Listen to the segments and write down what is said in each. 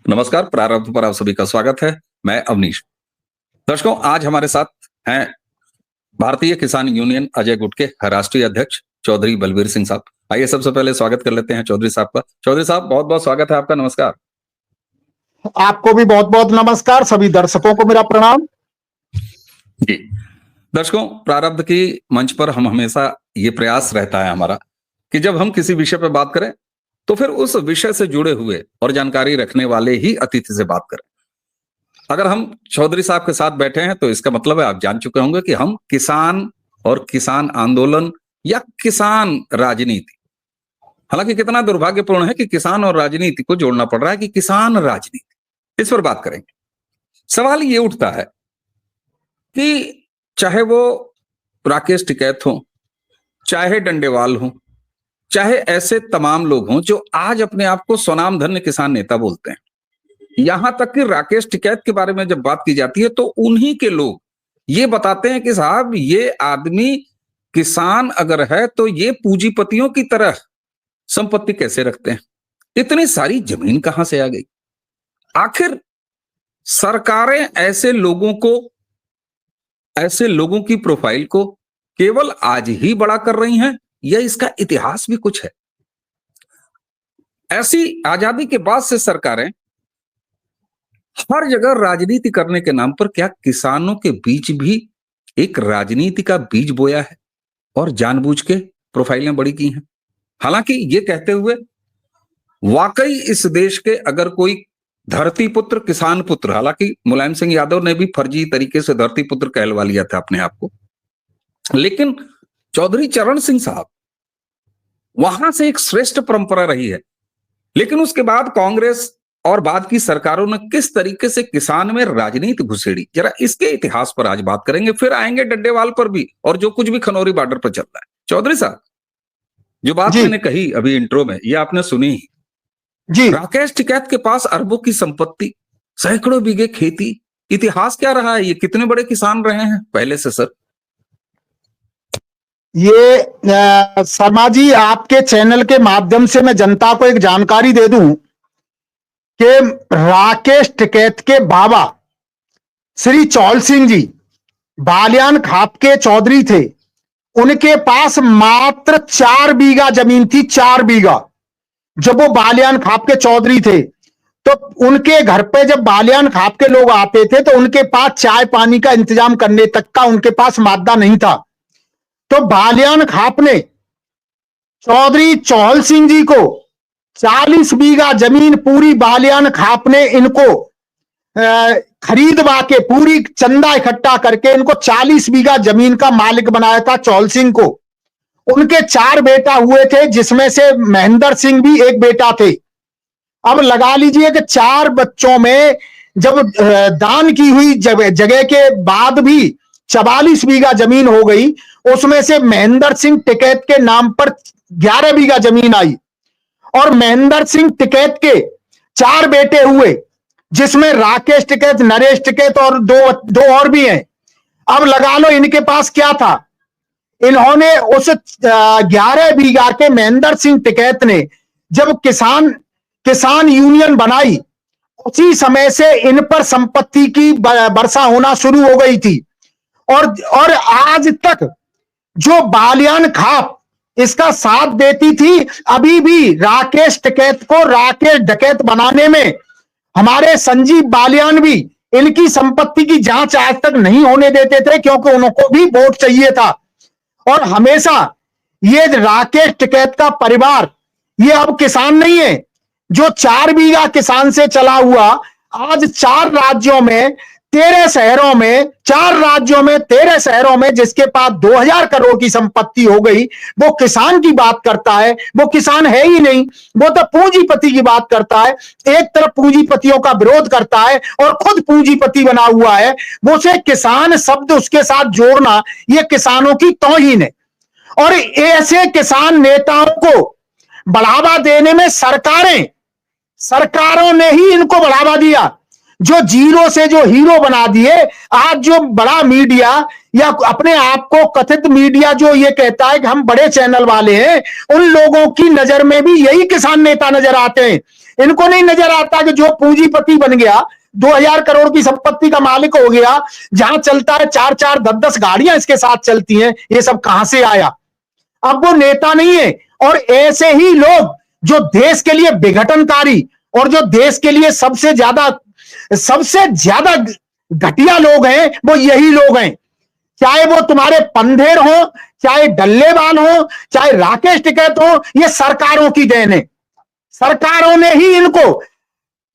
नमस्कार। प्रारंभ पर आप सभी का स्वागत है। मैं अवनीश। दर्शकों, आज हमारे साथ हैं भारतीय किसान यूनियन अजय गुट के राष्ट्रीय अध्यक्ष चौधरी बलबीर सिंह साहब। आइए सबसे पहले स्वागत कर लेते हैं चौधरी साहब का। चौधरी साहब, बहुत बहुत स्वागत है आपका। नमस्कार। आपको भी बहुत बहुत नमस्कार। सभी दर्शकों को मेरा प्रणाम जी। दर्शकों, प्रारब्ध की मंच पर हम हमेशा ये प्रयास रहता है हमारा कि जब हम किसी विषय पर बात करें तो फिर उस विषय से जुड़े हुए और जानकारी रखने वाले ही अतिथि से बात करें। अगर हम चौधरी साहब के साथ बैठे हैं तो इसका मतलब है, आप जान चुके होंगे कि हम किसान और किसान आंदोलन या किसान राजनीति, हालांकि कितना दुर्भाग्यपूर्ण है कि किसान और राजनीति को जोड़ना पड़ रहा है कि किसान राजनीति, इस पर बात करेंगे। सवाल ये उठता है कि चाहे वो राकेश टिकैत हो, चाहे डंडेवाल हो, चाहे ऐसे तमाम लोग हों जो आज अपने आप को स्वनाम धन्य किसान नेता बोलते हैं, यहां तक कि राकेश टिकैत के बारे में जब बात की जाती है तो उन्हीं के लोग ये बताते हैं कि साहब, ये आदमी किसान अगर है तो ये पूंजीपतियों की तरह संपत्ति कैसे रखते हैं, इतनी सारी जमीन कहां से आ गई। आखिर सरकारें ऐसे लोगों की प्रोफाइल को केवल आज ही बड़ा कर रही हैं या इसका इतिहास भी कुछ है। ऐसी आजादी के बाद से सरकारें हर जगह राजनीति करने के नाम पर क्या किसानों के बीच भी एक राजनीति का बीज बोया है और जानबूझ के प्रोफाइलें बड़ी की हैं। हालांकि ये कहते हुए वाकई इस देश के अगर कोई धरती पुत्र, किसान पुत्र, हालांकि मुलायम सिंह यादव ने भी फर्जी तरीके से धरती पुत्र कहलवा लिया था अपने आप को, लेकिन चौधरी चरण सिंह साहब, वहां से एक श्रेष्ठ परंपरा रही है। लेकिन उसके बाद कांग्रेस और बाद की सरकारों ने किस तरीके से किसान में राजनीति घुसेड़ी, जरा इसके इतिहास पर आज बात करेंगे। फिर आएंगे डंडेवाल पर भी और जो कुछ भी खनौरी बॉर्डर पर चल रहा है। चौधरी साहब, जो बात मैंने कही अभी इंट्रो में, ये आपने सुनी ही जी। राकेश टिकैत के पास अरबों की संपत्ति, सैकड़ों बीघे खेती, इतिहास क्या रहा है, ये कितने बड़े किसान रहे हैं पहले से। सर, ये शर्मा जी, आपके चैनल के माध्यम से मैं जनता को एक जानकारी दे दूं कि राकेश टिकैत के बाबा श्री चौल सिंह जी बालियान खाप के चौधरी थे। उनके पास मात्र 4 बीघा जमीन थी, 4 बीघा। जब वो बालियान खाप के चौधरी थे तो उनके घर पे जब बालियान खाप के लोग आते थे तो उनके पास चाय पानी का इंतजाम करने तक का उनके पास मादा नहीं था। तो बालियान खाप ने चौधरी चौहल सिंह जी को 40 बीघा जमीन पूरी बालियान खाप ने इनको खरीदवा के, पूरी चंदा इकट्ठा करके इनको 40 बीघा जमीन का मालिक बनाया था चौहल सिंह को। उनके 4 बेटा हुए थे, जिसमें से महेंद्र सिंह भी एक बेटा थे। अब लगा लीजिए कि 4 बच्चों में जब दान की हुई जगह के बाद भी 44 बीघा जमीन हो गई, उसमें से महेंद्र सिंह टिकैत के नाम पर 11 बीघा जमीन आई। और महेंद्र सिंह टिकैत के 4 बेटे हुए, जिसमें राकेश टिकैत, नरेश टिकैत और दो और भी हैं। अब लगा लो इनके पास क्या था। इन्होंने उस 11 बीघा के महेंद्र सिंह टिकैत ने जब किसान यूनियन बनाई, उसी समय से इन पर संपत्ति की वर्षा होना शुरू हो गई थी। और आज तक जो बालियान खाप इसका साथ देती थी, अभी भी राकेश टिकैत को राकेश डकैत बनाने में हमारे संजीव बालियान भी इनकी संपत्ति की जांच आज तक नहीं होने देते थे, क्योंकि उनको भी वोट चाहिए था। और हमेशा ये राकेश टिकैत का परिवार ये अब किसान नहीं है, जो 4 बीघा किसान से चला हुआ आज 4 राज्यों में 13 शहरों में 4 राज्यों में 13 शहरों में जिसके पास 2000 करोड़ की संपत्ति हो गई, वो किसान की बात करता है। वो किसान है ही नहीं, वो तो पूंजीपति की बात करता है। एक तरफ पूंजीपतियों का विरोध करता है और खुद पूंजीपति बना हुआ है। वो से किसान शब्द उसके साथ जोड़ना ये किसानों की तौहीन है। और ऐसे किसान नेताओं को बढ़ावा देने में सरकारों ने ही इनको बढ़ावा दिया, जो जीरो से जो हीरो बना दिए। आज जो बड़ा मीडिया या अपने आप को कथित मीडिया जो ये कहता है कि हम बड़े चैनल वाले हैं, उन लोगों की नजर में भी यही किसान नेता नजर आते हैं। इनको नहीं नजर आता कि जो पूंजीपति बन गया, 2000 करोड़ की संपत्ति का मालिक हो गया, जहां चलता है 4-4 10-10 गाड़ियां इसके साथ चलती हैं, ये सब कहां से आया? अब वो नेता नहीं है। और ऐसे ही लोग जो देश के लिए विघटनकारी और जो देश के लिए सबसे ज्यादा घटिया लोग हैं, वो यही लोग हैं। चाहे वो तुम्हारे पंधेर हो, चाहे डल्लेवाल हो, चाहे राकेश टिकैत हो, ये सरकारों की देन है। सरकारों ने ही इनको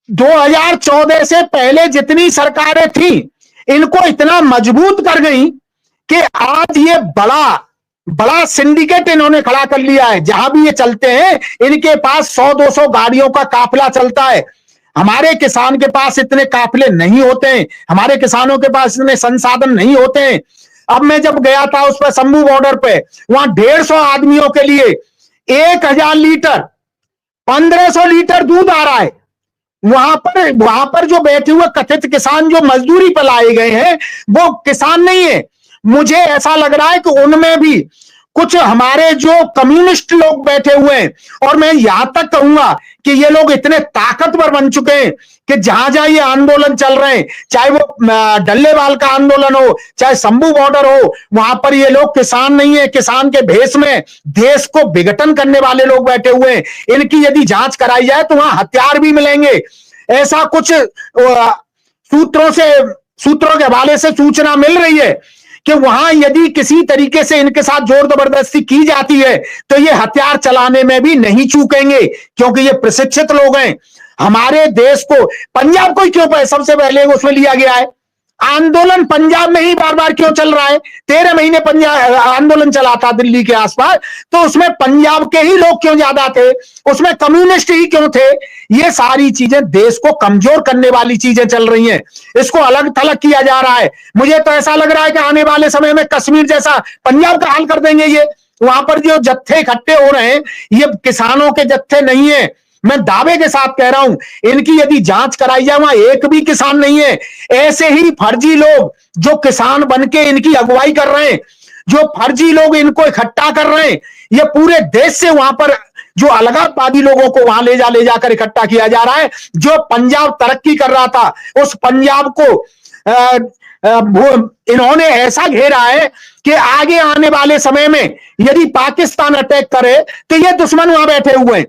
2014 से पहले जितनी सरकारें थी, इनको इतना मजबूत कर गई कि आज ये बड़ा सिंडिकेट इन्होंने खड़ा कर लिया है। जहां भी ये चलते हैं, इनके पास 100-200 गाड़ियों का काफिला चलता है। हमारे किसान के पास इतने काफिले नहीं होते हैं, हमारे किसानों के पास इतने संसाधन नहीं होते हैं। अब मैं जब गया था उस पर शंभू बॉर्डर पे, वहां 150 आदमियों के लिए 1000 लीटर 1500 लीटर दूध आ रहा है। वहां पर जो बैठे हुए कथित किसान जो मजदूरी पर लाए गए हैं, वो किसान नहीं है। मुझे ऐसा लग रहा है कि उनमें भी कुछ हमारे जो कम्युनिस्ट लोग बैठे हुए हैं, और मैं यहां तक कहूंगा कि ये लोग इतने ताकतवर बन चुके हैं कि जहां ये आंदोलन चल रहे हैं, चाहे वो डल्लेवाल का आंदोलन हो, चाहे शंभू बॉर्डर हो, वहां पर ये लोग किसान नहीं है, किसान के भेष में देश को विघटन करने वाले लोग बैठे हुए हैं। इनकी यदि जांच कराई जाए तो वहां हथियार भी मिलेंगे। ऐसा कुछ सूत्रों के हवाले से सूचना मिल रही है कि वहां यदि किसी तरीके से इनके साथ जोर जबरदस्ती की जाती है तो ये हथियार चलाने में भी नहीं चूकेंगे, क्योंकि ये प्रशिक्षित लोग हैं। हमारे देश को, पंजाब को ही क्यों सबसे पहले उसमें लिया गया है? आंदोलन पंजाब में ही बार बार क्यों चल रहा है? 13 महीने पंजाब आंदोलन चला था दिल्ली के आसपास, तो उसमें पंजाब के ही लोग क्यों ज्यादा थे? उसमें कम्युनिस्ट ही क्यों थे? ये सारी चीजें देश को कमजोर करने वाली चीजें चल रही हैं। इसको अलग थलग किया जा रहा है। मुझे तो ऐसा लग रहा है कि आने वाले समय में कश्मीर जैसा पंजाब का हाल कर देंगे ये। वहां पर जो जत्थे इकट्ठे हो रहे हैं, ये किसानों के जत्थे नहीं है। मैं दावे के साथ कह रहा हूं, इनकी यदि जांच कराई जाए, वहां एक भी किसान नहीं है। ऐसे ही फर्जी लोग जो किसान बनके इनकी अगुवाई कर रहे हैं, जो फर्जी लोग इनको इकट्ठा कर रहे हैं, ये पूरे देश से वहां पर जो अलगाववादी लोगों को वहां ले जाकर इकट्ठा किया जा रहा है। जो पंजाब तरक्की कर रहा था, उस पंजाब को इन्होंने ऐसा घेरा है कि आगे आने वाले समय में यदि पाकिस्तान अटैक करे तो ये दुश्मन वहां बैठे हुए हैं।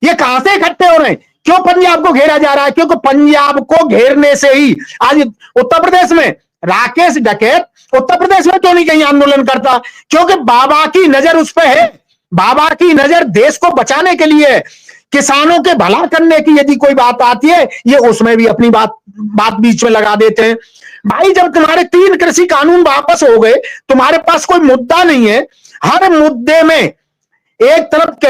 ये कहां से इकट्ठे हो रहे हैं? क्यों पंजाब को घेरा जा रहा है? क्योंकि पंजाब को घेरने से ही आज उत्तर प्रदेश में राकेश डकैत उत्तर प्रदेश में क्यों नहीं कहीं आंदोलन करता? क्योंकि बाबा की नजर उस पर है। बाबा की नजर देश को बचाने के लिए है। किसानों के भला करने की यदि कोई बात आती है, ये उसमें भी अपनी बात बीच में लगा देते हैं। भाई, जब तुम्हारे 3 कृषि कानून वापस हो गए, तुम्हारे पास कोई मुद्दा नहीं है। हर मुद्दे में एक तरफ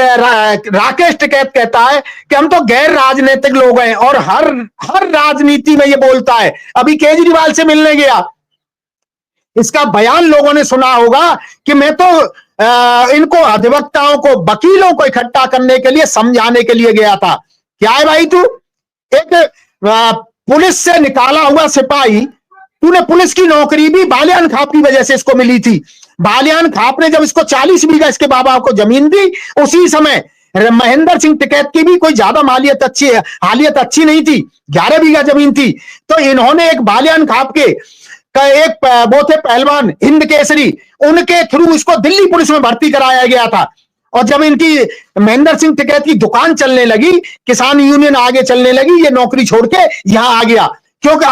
राकेश टिकैत कहता है कि हम तो गैर राजनीतिक लोग हैं, और हर राजनीति में ये बोलता है। अभी केजरीवाल से मिलने गया, इसका बयान लोगों ने सुना होगा कि मैं तो इनको अधिवक्ताओं को, वकीलों को इकट्ठा करने के लिए, समझाने के लिए गया था। क्या है भाई तू? एक पुलिस से निकाला हुआ सिपाही, तूने पुलिस की नौकरी भी बालियान खाप की वजह से इसको मिली थी। बालियान खाप ने जब इसको 40 बीघा इसके बाबा को जमीन दी, उसी समय महेंद्र सिंह टिकैत की भी कोई ज्यादा हालियत अच्छी नहीं थी, 11 बीघा जमीन थी। तो इन्होंने एक बालियान खाप के एक वो थे पहलवान हिंद केसरी, उनके थ्रू इसको दिल्ली पुलिस में भर्ती कराया गया था। और जब इनकी महेंद्र सिंह टिकैत की दुकान चलने लगी, किसान यूनियन आगे चलने लगी, ये नौकरी छोड़ के यहां आ गया। क्योंकि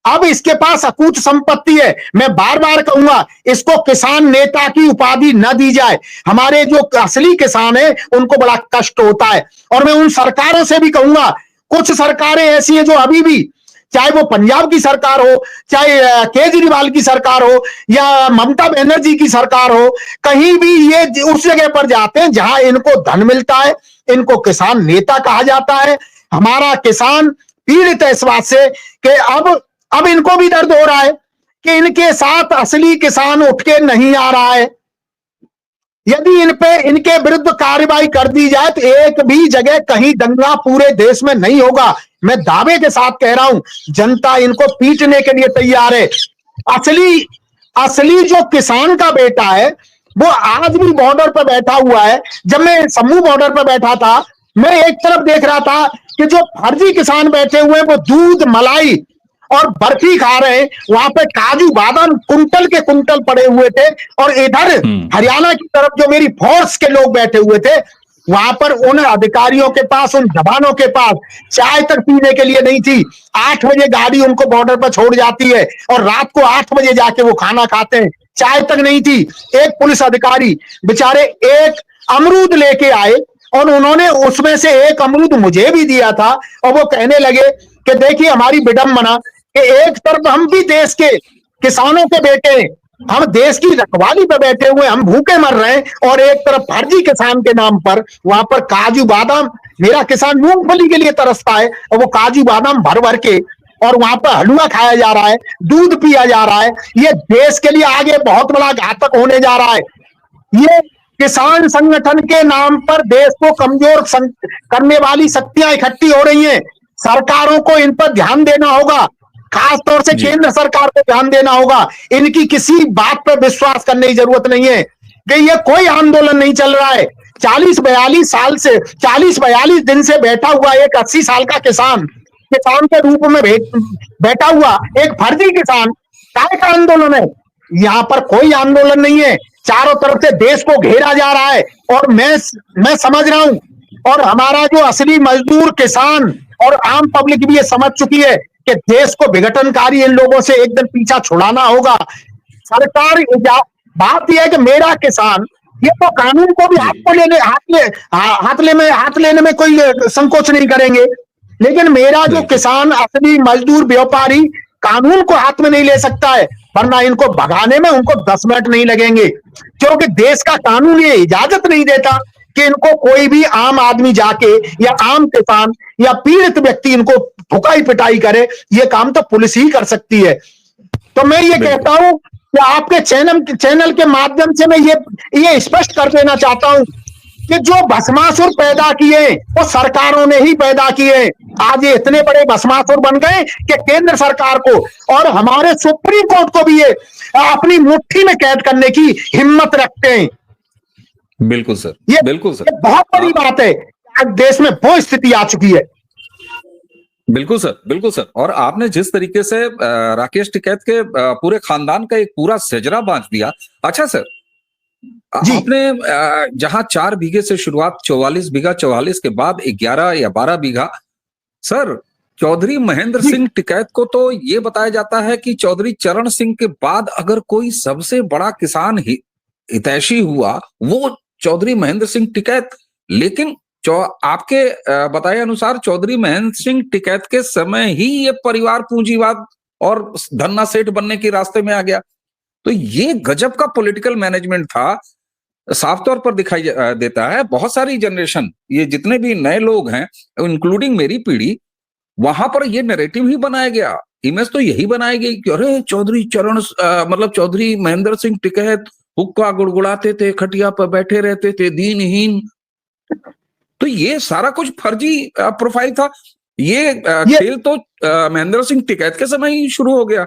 अब इसके पास अकूत संपत्ति है। मैं बार बार कहूंगा, इसको किसान नेता की उपाधि न दी जाए। हमारे जो असली किसान है उनको बड़ा कष्ट होता है। और मैं उन सरकारों से भी कहूंगा, कुछ सरकारें ऐसी हैं जो अभी भी, चाहे वो पंजाब की सरकार हो, चाहे केजरीवाल की सरकार हो, या ममता बनर्जी की सरकार हो, कहीं भी ये उस जगह पर जाते हैं जहां इनको धन मिलता है। इनको किसान नेता कहा जाता है। हमारा किसान पीड़ित है इस बात से कि अब इनको भी दर्द हो रहा है कि इनके साथ असली किसान उठ के नहीं आ रहा है। यदि इनके विरुद्ध कार्रवाई कर दी जाए तो एक भी जगह कहीं दंगा पूरे देश में नहीं होगा। मैं दावे के साथ कह रहा हूं, जनता इनको पीटने के लिए तैयार है। असली जो किसान का बेटा है वो आज भी बॉर्डर पर बैठा हुआ है। जब मैं शंभू बॉर्डर पर बैठा था, मैं एक तरफ देख रहा था कि जो फर्जी किसान बैठे हुए हैं वो दूध मलाई और बर्फी खा रहे हैं, वहां पे काजू बादाम कुंटल के कुंटल पड़े हुए थे, और इधर हरियाणा की तरफ जो मेरी फोर्स के लोग बैठे हुए थे, वहां पर उन अधिकारियों के पास, उन जवानों के पास चाय तक पीने के लिए नहीं थी। 8 बजे गाड़ी उनको बॉर्डर पर छोड़ जाती है और रात को 8 बजे जाके वो खाना खाते हैं, चाय तक नहीं थी। एक पुलिस अधिकारी बेचारे एक अमरूद लेके आए और उन्होंने उसमें से एक अमरूद मुझे भी दिया था, और वो कहने लगे कि देखिए हमारी विडंबना कि एक तरफ हम भी देश के किसानों के बेटे हैं, हम देश की रखवाली पे बैठे हुए, हम भूखे मर रहे हैं, और एक तरफ फर्जी किसान के नाम पर वहां पर काजू बादाम, मेरा किसान मूंगफली के लिए तरसता है और वो काजू बादाम भर भर के, और वहां पर हलवा खाया जा रहा है, दूध पिया जा रहा है। ये देश के लिए आगे बहुत बड़ा घातक होने जा रहा है। ये किसान संगठन के नाम पर देश को कमजोर करने वाली शक्तियां इकट्ठी हो रही हैं। सरकारों को इन पर ध्यान देना होगा, खास तौर से केंद्र सरकार को ध्यान देना होगा। इनकी किसी बात पर विश्वास करने की जरूरत नहीं है कि ये कोई आंदोलन नहीं चल रहा है। 40-42 दिन से बैठा हुआ एक 80 साल का किसान के रूप में बैठा हुआ एक फर्जी किसान, काय का आंदोलन है? यहाँ पर कोई आंदोलन नहीं है। चारों तरफ से देश को घेरा जा रहा है, और मैं समझ रहा हूं, और हमारा जो असली मजदूर किसान और आम पब्लिक भी ये समझ चुकी है कि देश को विघटनकारी इन लोगों से एक दिन पीछा छुड़ाना होगा। सरकार, बात यह है कि मेरा किसान, ये तो कानून को भी हाथ लेने में कोई संकोच नहीं करेंगे, लेकिन मेरा जो किसान, असली मजदूर, व्यापारी कानून को हाथ में नहीं ले सकता है, वरना इनको भगाने में उनको 10 मिनट नहीं लगेंगे, क्योंकि देश का कानून ये इजाजत नहीं देता कि इनको कोई भी आम आदमी जाके, या आम किसान या पीड़ित व्यक्ति इनको ठुकाई पिटाई करे। ये काम तो पुलिस ही कर सकती है। तो मैं ये कहता हूं कि आपके चैनल के माध्यम से मैं ये स्पष्ट कर देना चाहता हूं कि जो भस्मासुर पैदा किए वो सरकारों ने ही पैदा किए। आज ये इतने बड़े भस्मासुर बन गए कि केंद्र सरकार को और हमारे सुप्रीम कोर्ट को भी ये अपनी मुट्ठी में कैद करने की हिम्मत रखते हैं। बिल्कुल सर, बिल्कुल सर, ये बहुत बड़ी बात है। आज देश में वो स्थिति आ चुकी है। बिल्कुल सर, बिल्कुल सर। और आपने जिस तरीके से राकेश टिकैत के पूरे खानदान का एक पूरा सजरा बांध दिया। अच्छा सर, आपने जहां 4 बीघे से शुरुआत, 44 बीघा, 44 के बाद 11 या 12 बीघा, सर चौधरी महेंद्र सिंह टिकैत को तो ये बताया जाता है कि चौधरी चरण सिंह के बाद अगर कोई सबसे बड़ा किसान हितैषी हुआ वो चौधरी महेंद्र सिंह टिकैत। लेकिन आपके बताए अनुसार चौधरी महेंद्र सिंह टिकैत के समय ही ये परिवार पूंजीवाद और धन्ना सेठ बनने के रास्ते में आ गया। तो ये गजब का पॉलिटिकल मैनेजमेंट था, साफ तौर पर दिखाई देता है। बहुत सारी जनरेशन, ये जितने भी नए लोग हैं इंक्लूडिंग मेरी पीढ़ी, वहां पर ये नैरेटिव ही बनाया गया, इमेज तो यही बनाई गई कि अरे चौधरी चरण मतलब चौधरी महेंद्र सिंह टिकैत हुक्का गुड़गुड़ाते थे, खटिया पर बैठे रहते थे, दीनहीन। तो ये सारा कुछ फर्जी प्रोफाइल था। ये खेल तो महेंद्र सिंह टिकैत के समय ही शुरू हो गया।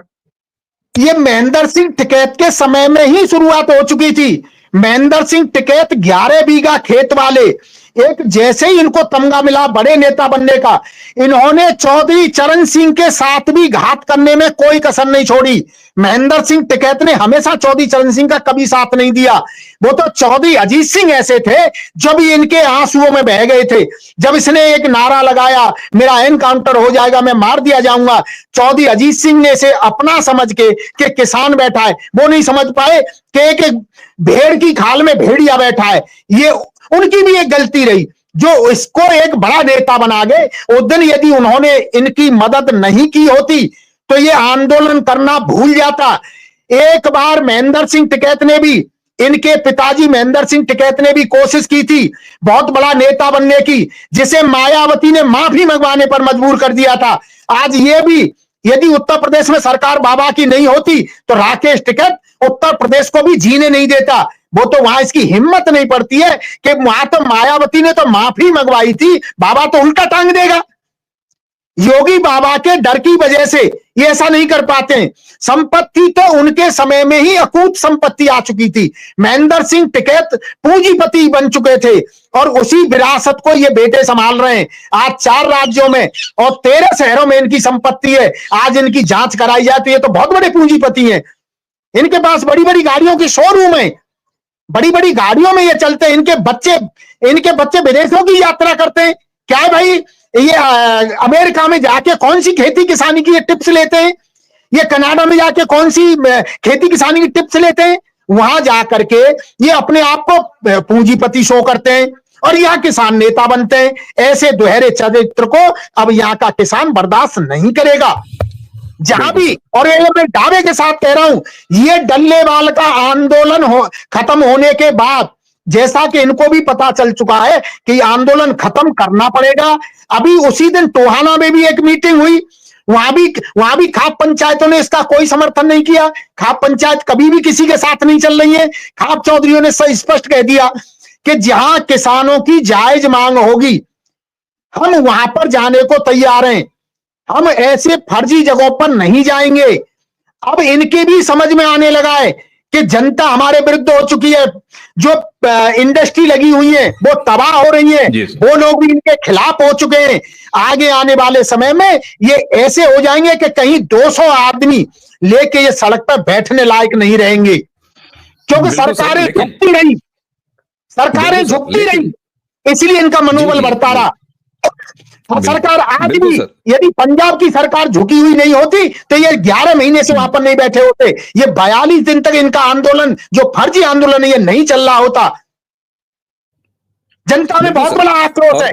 ये महेंद्र सिंह टिकैत के समय में ही शुरुआत हो चुकी थी। महेंद्र सिंह टिकैत 11 बीघा खेत वाले, एक जैसे ही इनको तमगा मिला बड़े नेता बनने का, इन्होंने चौधरी चरण सिंह के साथ भी घात करने में कोई कसर नहीं छोड़ी। महेंद्र सिंह टिकैत ने हमेशा चौधरी चरण सिंह का कभी साथ नहीं दिया। वो तो चौधरी अजीत सिंह ऐसे थे जो भी इनके आंसुओं में बह गए थे। जब इसने एक नारा लगाया मेरा एनकाउंटर हो जाएगा, मैं मार दिया जाऊंगा, चौधरी अजीत सिंह ने इसे अपना समझ के कि किसान बैठा है, वो नहीं समझ पाए कि एक भेड़ की खाल में भेड़िया बैठा है। ये उनकी भी एक गलती रही जो इसको एक बड़ा नेता बना गए। उस दिन यदि उन्होंने इनकी मदद नहीं की होती तो ये आंदोलन करना भूल जाता। एक बार महेंद्र सिंह टिकैत ने भी, इनके पिताजी महेंद्र सिंह टिकैत ने भी कोशिश की थी बहुत बड़ा नेता बनने की, जिसे मायावती ने माफी मंगवाने पर मजबूर कर दिया था। आज ये भी, यदि उत्तर प्रदेश में सरकार बाबा की नहीं होती तो राकेश टिकैत उत्तर प्रदेश को भी जीने नहीं देता। वो तो वहां इसकी हिम्मत नहीं पड़ती है कि वहां तो मायावती ने तो माफी मंगवाई थी, बाबा तो उल्टा टांग देगा। योगी बाबा के डर की वजह से ये ऐसा नहीं कर पाते हैं। संपत्ति तो उनके समय में ही अकूत संपत्ति आ चुकी थी। महेंद्र सिंह टिकैत पूंजीपति बन चुके थे और उसी विरासत को ये बेटे संभाल रहे हैं। आज 4 राज्यों में और 13 शहरों में इनकी संपत्ति है। आज इनकी जांच कराई जाए तो ये तो बहुत बड़े पूंजीपति हैं। इनके पास बड़ी बड़ी गाड़ियों की शोरूम है, बड़ी बड़ी गाड़ियों में ये चलते हैं। इनके बच्चे विदेशों की यात्रा करते हैं। क्या है भाई, ये अमेरिका में जाके कौन सी खेती किसानी की टिप्स लेते हैं, ये कनाडा में जाके कौन सी खेती किसानी की टिप्स लेते हैं। वहां जाकर के ये अपने आप को पूंजीपति शो करते हैं और यहाँ किसान नेता बनते हैं। ऐसे दोहरे चरित्र को अब यहाँ का किसान बर्दाश्त नहीं करेगा। जहां भी, और ये मैं दावे के साथ कह रहा हूं, ये डल्लेवाल का आंदोलन खत्म होने के बाद, जैसा कि इनको भी पता चल चुका है कि आंदोलन खत्म करना पड़ेगा। अभी उसी दिन टोहाना में भी एक मीटिंग हुई, वहां भी खाप पंचायतों ने इसका कोई समर्थन नहीं किया। खाप पंचायत कभी भी किसी के साथ नहीं चल रही है। खाप चौधरियों ने स्पष्ट कह दिया कि जहां किसानों की जायज मांग होगी हम वहां पर जाने को तैयार हैं, हम ऐसे फर्जी जगहों पर नहीं जाएंगे। अब इनके भी समझ में आने लगा है कि जनता हमारे विरुद्ध हो चुकी है। जो इंडस्ट्री लगी हुई है वो तबाह हो रही है, वो लोग भी इनके खिलाफ हो चुके हैं। आगे आने वाले समय में ये ऐसे हो जाएंगे कि कहीं 200 आदमी लेके ये सड़क पर बैठने लायक नहीं रहेंगे, क्योंकि सरकारें झुकती रही, इसलिए इनका मनोबल बढ़ता रहा। और सरकार आज भी, यदि पंजाब की सरकार झुकी हुई नहीं होती तो ये 11 महीने से वहां पर नहीं बैठे होते। ये 42 दिन तक इनका आंदोलन, जो फर्जी आंदोलन है, ये नहीं चल रहा होता। जनता में बहुत बड़ा आक्रोश है।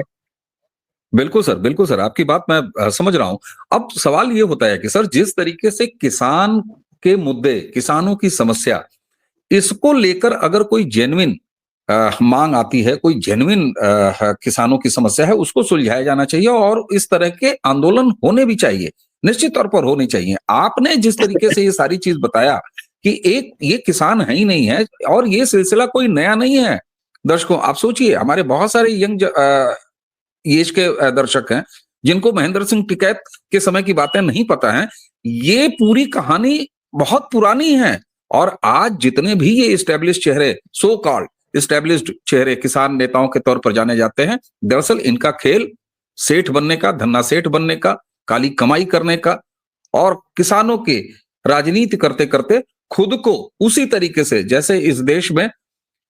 बिल्कुल सर, आपकी बात मैं समझ रहा हूं। अब सवाल ये होता है कि सर, जिस तरीके से किसान के मुद्दे, किसानों की समस्या, इसको लेकर अगर कोई जेन्युइन मांग आती है, कोई जेन्युइन किसानों की समस्या है, उसको सुलझाया जाना चाहिए और इस तरह के आंदोलन होने भी चाहिए, निश्चित तौर पर होने चाहिए। आपने जिस तरीके से ये सारी चीज बताया कि एक ये किसान है ही नहीं है और ये सिलसिला कोई नया नहीं है। दर्शकों, आप सोचिए, हमारे बहुत सारे यंग एज के दर्शक हैं जिनको महेंद्र सिंह टिकैत के समय की बातें नहीं पता है। ये पूरी कहानी बहुत पुरानी है और आज जितने भी ये इस्टेब्लिश चेहरे, सो कॉल्ड इस्टेब्लिश्ड चेहरे किसान नेताओं के तौर पर जाने जाते हैं, दरअसल इनका खेल सेठ बनने का, धन्ना सेठ बनने का, काली कमाई करने का और किसानों के राजनीति करते करते खुद को उसी तरीके से, जैसे इस देश में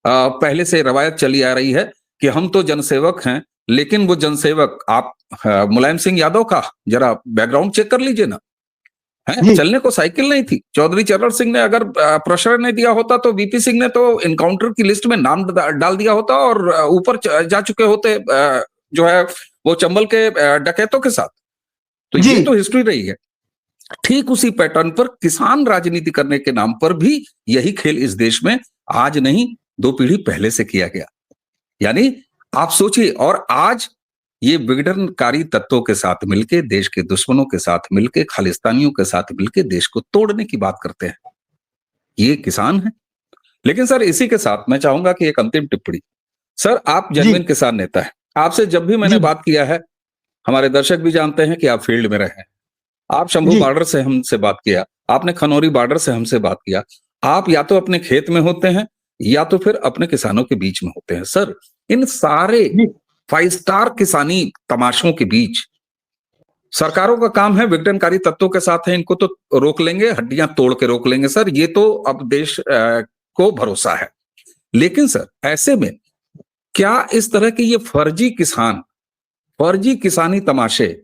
पहले से रवायत चली आ रही है कि हम तो जनसेवक हैं, लेकिन वो जनसेवक आप मुलायम सिंह यादव का जरा बैकग्राउंड चेक कर लीजिए ना, चलने को साइकिल नहीं थी। चौधरी चरण सिंह ने अगर प्रेशर नहीं दिया होता तो वीपी सिंह ने तो इनकाउंटर की लिस्ट में नाम डाल दिया होता और ऊपर जा चुके होते जो है वो चंबल के डकैतों के साथ। तो ये तो हिस्ट्री रही है। ठीक उसी पैटर्न पर किसान राजनीति करने के नाम पर भी यही खेल इस देश में आज नहीं 2 पीढ़ी पहले से किया गया। यानी आप सोचिए, और आज ये विघटनकारी तत्वों के साथ मिलके, देश के दुश्मनों के साथ मिलके, खालिस्तानियों के साथ मिलके देश को तोड़ने की बात करते हैं। ये किसान है। लेकिन सर, इसी के साथ मैं चाहूंगा कि एक अंतिम टिप्पणी। सर, आप जेन्युइन किसान नेता है। आपसे जब भी मैंने बात किया है, हमारे दर्शक भी जानते हैं कि आप फील्ड में रहे हैं। आप शंभू बॉर्डर से हमसे बात किया, आपने खनौरी बॉर्डर से हमसे बात किया। आप या तो अपने खेत में होते हैं या तो फिर अपने किसानों के बीच में होते हैं। सर, इन सारे 5 स्टार किसानी तमाशों के बीच सरकारों का काम है विघटनकारी तत्वों के साथ है, इनको तो रोक लेंगे, हड्डियां तोड़ के रोक लेंगे। सर, ये तो अब देश को भरोसा है। लेकिन सर, ऐसे में क्या इस तरह के ये फर्जी किसानी तमाशे,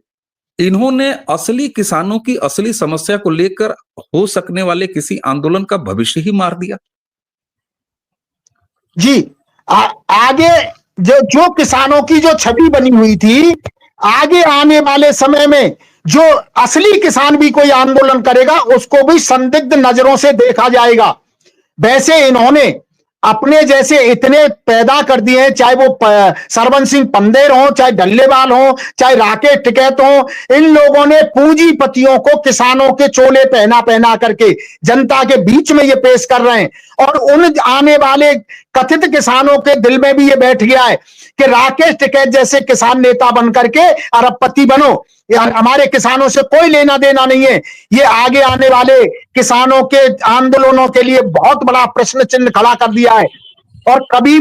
इन्होंने असली किसानों की असली समस्या को लेकर हो सकने वाले किसी आंदोलन का भविष्य ही मार दिया? आगे जो किसानों की जो छवि बनी हुई थी, आगे आने वाले समय में जो असली किसान भी कोई आंदोलन करेगा उसको भी संदिग्ध नजरों से देखा जाएगा। वैसे इन्होंने अपने जैसे इतने पैदा कर दिए हैं, चाहे वो सरवन सिंह पंदेर हो, चाहे डल्लेवाल हो, चाहे राकेश टिकैत हो। इन लोगों ने पूंजीपतियों को किसानों के चोले पहना करके जनता के बीच में ये पेश कर रहे हैं और उन आने वाले कथित किसानों के दिल में भी ये बैठ गया है कि राकेश टिकैत जैसे किसान नेता बन करके अरबपति बनो। यार हमारे किसानों से कोई लेना देना नहीं है। ये आगे आने वाले किसानों के आंदोलनों के लिए बहुत बड़ा प्रश्न चिन्ह खड़ा कर दिया है, और कभी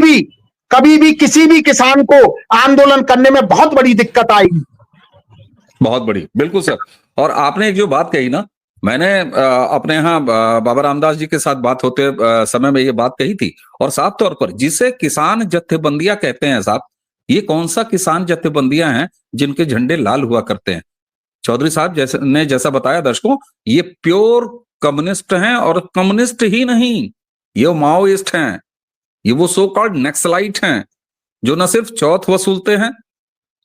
भी किसी भी किसान को आंदोलन करने में बहुत बड़ी दिक्कत आएगी। बहुत बड़ी, बिल्कुल सर। और आपने एक जो बात कही ना, मैंने अपने यहाँ बाबा रामदास जी के साथ बात होते समय में ये बात कही थी, और साफ तौर पर जिसे किसान जत्थेबंदियां कहते हैं साहब, ये कौन सा किसान जत्थेबंदियां हैं जिनके झंडे लाल हुआ करते हैं? चौधरी साहब जैसा बताया दर्शकों, ये प्योर कम्युनिस्ट हैं, और कम्युनिस्ट ही नहीं, ये माओइस्ट हैं, ये वो सो कॉल्ड नक्सलाइट हैं, जो न सिर्फ चौथ वसूलते हैं,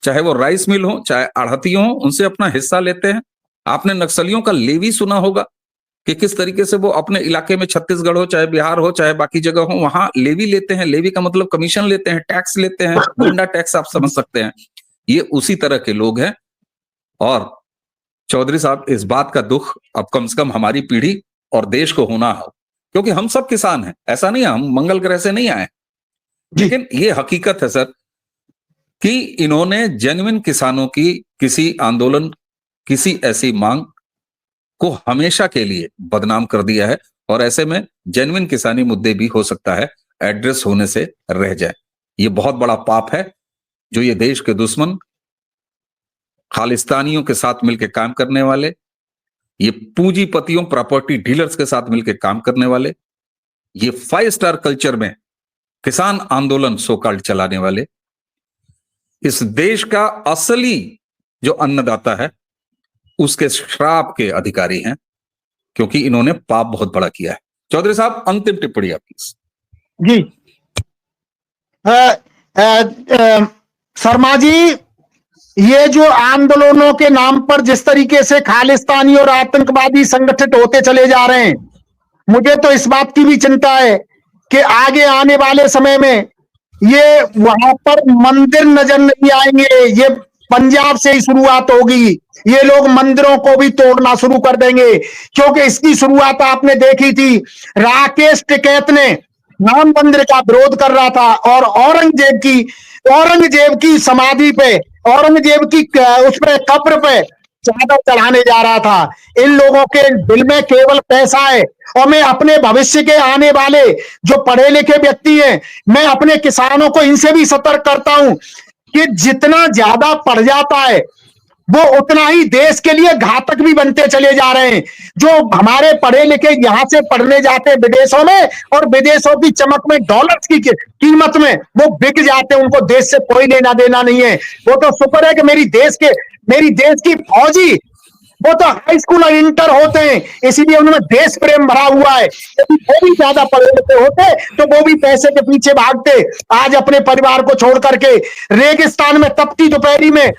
चाहे वो राइस मिल हो, चाहे आढ़ती हो, उनसे अपना हिस्सा लेते हैं। आपने नक्सलियों का लेवी सुना होगा कि किस तरीके से वो अपने इलाके में, छत्तीसगढ़ हो, चाहे बिहार हो, चाहे बाकी जगह हो, वहां लेवी लेते हैं। लेवी का मतलब कमीशन लेते हैं, टैक्स लेते हैं, गुंडा टैक्स आप समझ सकते हैं। ये उसी तरह के लोग हैं। और चौधरी साहब, इस बात का दुख अब कम से कम हमारी पीढ़ी और देश को होना हो, क्योंकि हम सब किसान हैं, ऐसा नहीं है हम मंगल ग्रह से नहीं आए, लेकिन ये हकीकत है सर कि इन्होंने जेन्युइन किसानों की किसी आंदोलन, किसी ऐसी मांग को हमेशा के लिए बदनाम कर दिया है। और ऐसे में जेन्युइन किसानी मुद्दे भी हो सकता है एड्रेस होने से रह जाए। ये बहुत बड़ा पाप है जो ये देश के दुश्मन खालिस्तानियों के साथ मिलकर काम करने वाले, ये पूंजीपतियों, प्रॉपर्टी डीलर्स के साथ मिलकर काम करने वाले, ये 5 स्टार कल्चर में किसान आंदोलन सो कॉल्ड चलाने वाले, इस देश का असली जो अन्नदाता है उसके श्राप के अधिकारी हैं, क्योंकि इन्होंने पाप बहुत बड़ा किया है। चौधरी साहब, अंतिम टिप्पणी आपकी। जी शर्मा जी, ये जो आंदोलनों के नाम पर जिस तरीके से खालिस्तानी और आतंकवादी संगठित होते चले जा रहे हैं, मुझे तो इस बात की भी चिंता है कि आगे आने वाले समय में ये वहां पर मंदिर नजर नहीं आएंगे। ये पंजाब से ही शुरुआत होगी, ये लोग मंदिरों को भी तोड़ना शुरू कर देंगे, क्योंकि इसकी शुरुआत आपने देखी थी। राकेश टिकैत ने राम मंदिर का विरोध कर रहा था और औरंगजेब की समाधि पे, औरंगजेब की उसमें कब्र पे चादर चढ़ाने जा रहा था। इन लोगों के दिल में केवल पैसा है। और मैं अपने भविष्य के आने वाले जो पढ़े लिखे व्यक्ति हैं, मैं अपने किसानों को इनसे भी सतर्क करता हूं कि जितना ज्यादा पढ़ जाता है वो उतना ही देश के लिए घातक भी बनते चले जा रहे हैं। जो हमारे पढ़े लिखे यहां से पढ़ने जाते विदेशों में, और विदेशों की चमक में, डॉलर्स की कीमत में वो बिक जाते हैं, उनको देश से कोई लेना देना नहीं है। वो तो शुक्र है कि मेरी देश की फौजी वो तो हाई स्कूल और इंटर होते हैं, इसीलिए उनमें देश प्रेम भरा हुआ है। यदि वो भी ज्यादा पढ़े लिखे होते तो वो भी पैसे के पीछे भागते। आज अपने परिवार को छोड़ करके रेगिस्तान में, तपती दोपहरी में,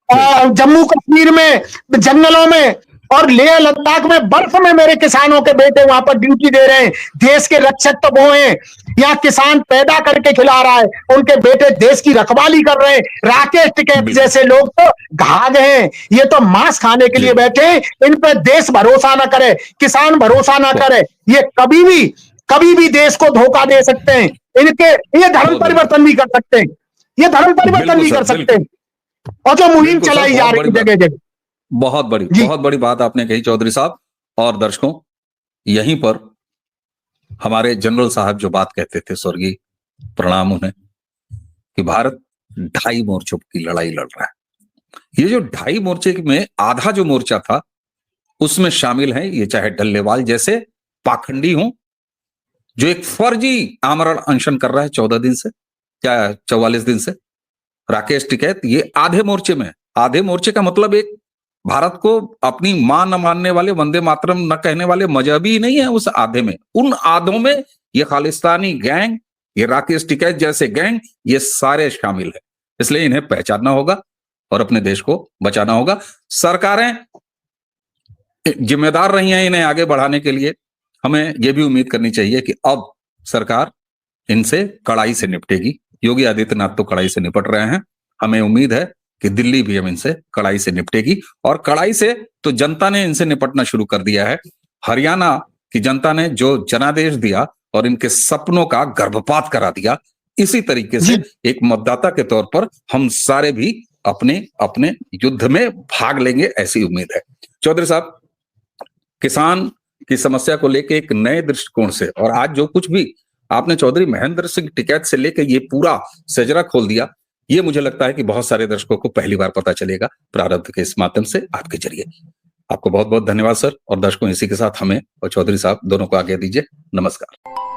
जम्मू कश्मीर में जंगलों में और लेह लद्दाख में बर्फ में मेरे किसानों के बेटे वहां पर ड्यूटी दे रहे हैं। देश के रक्षक तो वो हैं, यहाँ किसान पैदा करके खिला रहा है, उनके बेटे देश की रखवाली कर रहे हैं। राकेश टिकैत जैसे लोग तो घाघ हैं, ये तो मांस खाने के लिए बैठे हैं। इन पर देश भरोसा ना करे, किसान भरोसा ना करे, ये कभी भी देश को धोखा दे सकते हैं। ये धर्म परिवर्तन भी कर सकते हैं, ये धर्म परिवर्तन भी कर सकते हैं। और जो मुहिम चलाई जा रही है जगह जगह, बहुत बड़ी बात आपने कही चौधरी साहब। और दर्शकों, यहीं पर हमारे जनरल साहब जो बात कहते थे, स्वर्गीय, प्रणाम उन्हें, कि भारत 2.5 मोर्चों की लड़ाई लड़ रहा है। ये जो 2.5 मोर्चे में आधा जो मोर्चा था उसमें शामिल है ये, चाहे डल्लेवाल जैसे पाखंडी हो, जो एक फर्जी आमरण अनशन कर रहा है 14 दिन से, क्या 44 दिन से। राकेश टिकैत ये आधे मोर्चे में, आधे मोर्चे का मतलब एक भारत को अपनी मां न मानने वाले, वंदे मातरम न कहने वाले मजहबी नहीं है उस आधे में। उन आधों में ये खालिस्तानी गैंग, ये राकेश टिकैत जैसे गैंग, ये सारे शामिल है। इसलिए इन्हें पहचानना होगा और अपने देश को बचाना होगा। सरकारें जिम्मेदार रही हैं इन्हें आगे बढ़ाने के लिए। हमें यह भी उम्मीद करनी चाहिए कि अब सरकार इनसे कड़ाई से निपटेगी। योगी आदित्यनाथ तो कड़ाई से निपट रहे हैं, हमें उम्मीद है कि दिल्ली भी अब इनसे कड़ाई से निपटेगी। और कड़ाई से तो जनता ने इनसे निपटना शुरू कर दिया है। हरियाणा की जनता ने जो जनादेश दिया और इनके सपनों का गर्भपात करा दिया, इसी तरीके से एक मतदाता के तौर पर हम सारे भी अपने अपने युद्ध में भाग लेंगे, ऐसी उम्मीद है। चौधरी साहब, किसान की समस्या को लेकर एक नए दृष्टिकोण से, और आज जो कुछ भी आपने चौधरी महेंद्र सिंह टिकैत से लेकर ये पूरा सजरा खोल दिया, ये मुझे लगता है कि बहुत सारे दर्शकों को पहली बार पता चलेगा प्रारब्ध के इस माध्यम से, आपके जरिए। आपको बहुत बहुत धन्यवाद सर, और दर्शकों इसी के साथ हमें और चौधरी साहब दोनों को आज्ञा दीजिए। नमस्कार।